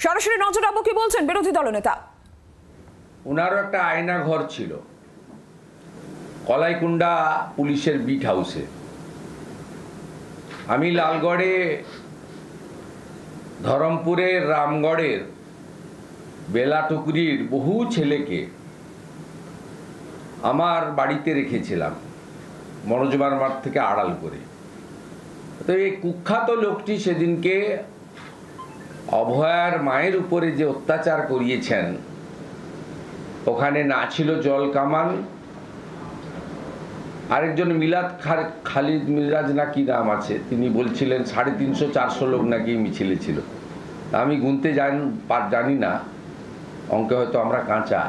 সরাসরি নজর রাখবো কি বলছেন বিরোধী দলনেতা। ওনারও একটা আয়না ঘর ছিল কলাইকুণ্ডা পুলিশের বিট হাউসে। আমি লালগড়ে, ধরমপুরের, রামগড়ের, বেলাটুকুরির বহু ছেলেকে আমার বাড়িতে রেখেছিলাম মনোজমার মাঠ থেকে আড়াল করে। তো এই কুখ্যাত লোকটি সেদিনকে অভয়ার মায়ের উপরে যে অত্যাচার করিয়েছেন, ওখানে না ছিল জল কামান, আরেকজন খালিদ মিরাজ নাকি নাম আছে, তিনি বলছিলেন 350-400 লোক নাকি মিছিলে ছিল। আমি গুনতে জানি না, অঙ্কে হয়তো আমরা কাঁচা।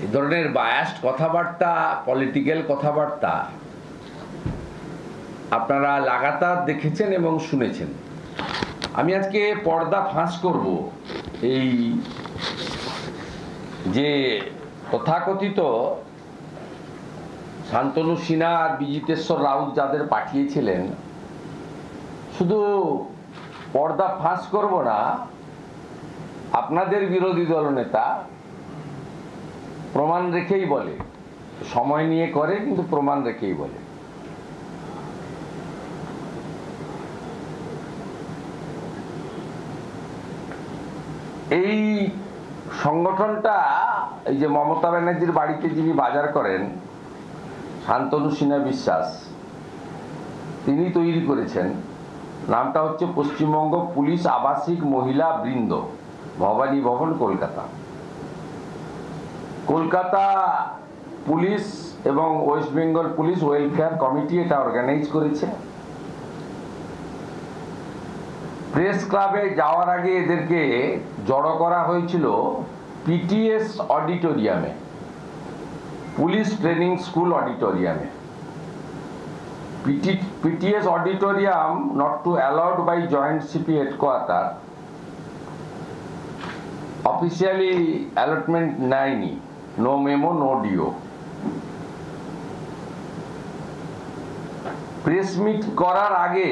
এই ধরনের বায়াসড কথাবার্তা, পলিটিক্যাল কথাবার্তা আপনারা লাগাতার দেখেছেন এবং শুনেছেন। আমি আজকে পর্দা ফাঁস করব এই যে তথাকথিত শান্তনু সিনহা আর বিজিতেশ্বর রাউত যাদের পাঠিয়েছিলেন, শুধু পর্দা ফাঁস করব না, আপনাদের বিরোধী দলনেতা প্রমাণ রেখেই বলে, সময় নিয়ে করে কিন্তু প্রমাণ রেখেই বলে। এই সংগঠনটা, এই যে মমতা ব্যানার্জির বাড়িতে যিনি বাজার করেন, শান্তনু সিনহা বিশ্বাস, তিনি তৈরি করেছেন। নামটা হচ্ছে পশ্চিমবঙ্গ পুলিশ আবাসিক মহিলা বৃন্দ, ভবানী ভবন, কলকাতা। কলকাতা পুলিশ এবং West Bengal police welfare committee এটা অর্গানাইজ করেছে। প্রেস ক্লাবে যাওয়ার আগে এদেরকে জড়ো করা হয়েছিল পিটিএস অডিটোরিয়ামে, পুলিশ ট্রেনিং স্কুল অডিটোরিয়ামে। PTS auditorium not to allowed by joint CP headquarter, officially allotment নেয়নি, no memo no DO. Press meet করার আগে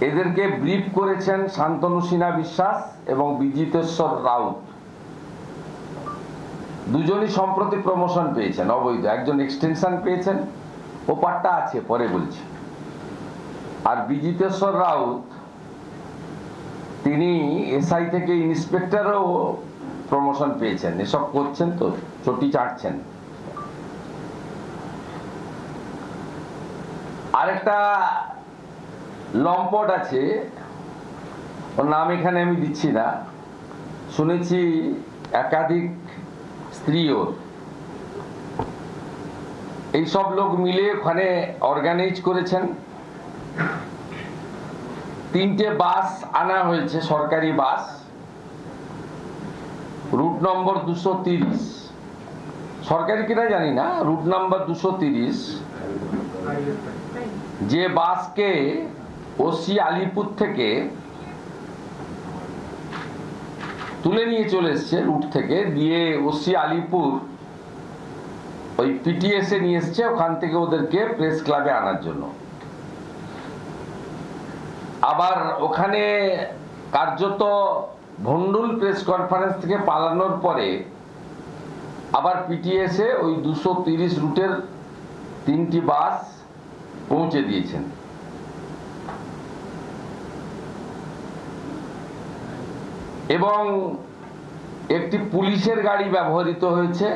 এদেরকে ব্রিফ করেছেন শান্তনু সিনহা বিশ্বাস এবং বিজিতেশ্বর রাউত। দুজনই সম্প্রতি প্রমোশন পেয়েছেন অবৈধ, একজন এক্সটেনশন পেয়েছেন, ও পাট্টা আছে পরে বলছি। আর বিজিতেশ্বর রাউত তিনি এসআই থেকে ইন্সপেক্টরও প্রমোশন পেয়েছেন। এসব করছেন তো, চটি চাটছেন। আরেকটা লম্পট আছে, ওর নাম এখানে আমি দিচ্ছি না, শুনেছি একাধিক স্ত্রী ওর। এইসব লোক মিলে ওখানে অর্গানাইজ করেছেন। 3টে বাস আনা হয়েছে, সরকারি বাস, রুট নম্বর 230, সরকারি কিনা জানি না, রুট নাম্বার 230, যে বাসকে ওসি আলিপুর থেকে তুলে নিয়ে চলে এসছে রুট থেকে, দিয়ে ওসি আলিপুর ওই পিটিএস এ নিয়ে এসছে, ওখান থেকে ওদেরকে প্রেস ক্লাবে আনার জন্য। আবার ওখানে কার্যত ভন্ডুল প্রেস কনফারেন্স থেকে পালানোর পরে আবার পিটিএস এ ওই 230 রুটের 3টি বাস পৌঁছে দিয়েছেন। এবং একটি পুলিশের গাড়ি ব্যবহৃত হয়েছে,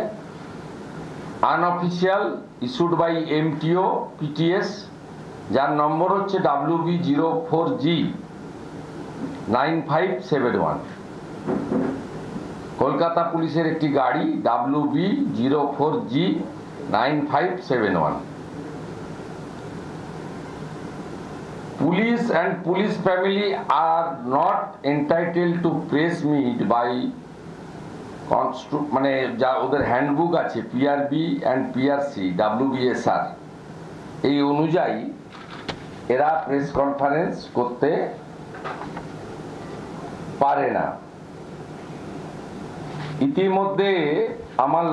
unofficial, issued by MTO PTS, যার নম্বর হচ্ছে WB04G9571। কলকাতা পুলিশের একটি গাড়ি WB04G9571। Police and police family are not entitled to press meet by মানে যা ওদের হ্যান্ডবুক আছে, পিআরবি অ্যান্ড পিআরসি WBSR, এই অনুযায়ী এরা প্রেস কনফারেন্স করতে পারে না। ইতিমধ্যে আমার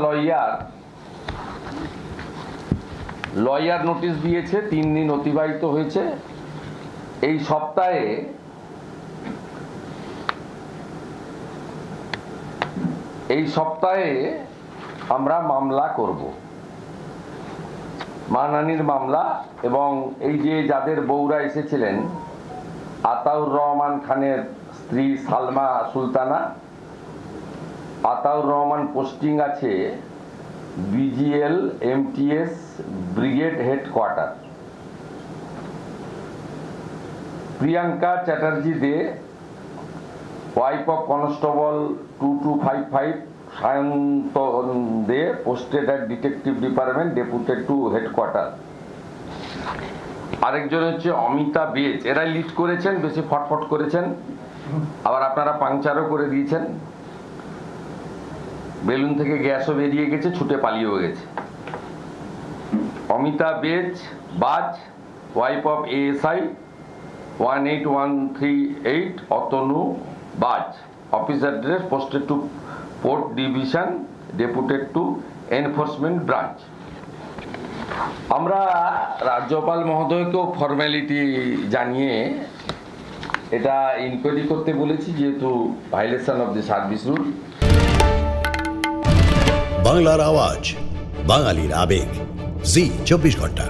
লয়ার নোটিশ দিয়েছে, 3 দিন অতিবাহিত হয়েছে। এই সপ্তাহে এই সপ্তাহে আমরা মামলা করব, মানহানির মামলা। এবং এই যে যাদের বউরা এসেছিলেন, আতাউর রহমান খানের স্ত্রী সালমা সুলতানা, আতাউর রহমান পোস্টিং আছে BGL MTS brigade headquarter. Priyanka Chatterjee Dey, wife of constable 2255 Sayanta Dey, posted at detective department, deputed to headquarter. আরেকজন হচ্ছে অমিতা বেজ, এরাই লিড করেছেন, বেশি ফটফট করেছেন, আবার আপনারা পাংচারও করে দিয়েছেন। বেলুন থেকে গ্যাসও বেরিয়ে গেছে, ছুটে পালিয়েও গেছে। অমিতা বেজ বাজ, ওয়াইফ অফ এএসআই 18138 অতনু বাজ, office address, posted to port division, deputed to enforcement branch. আমরা রাজ্যপাল মহোদয়কেও ফর্মালিটি জানিয়ে এটা ইনকোয়ারি করতে বলেছি, যেহেতু violation of the service rule. বাংলার আওয়াজ, বাঙালির আবেগ, জি 24 ঘন্টা।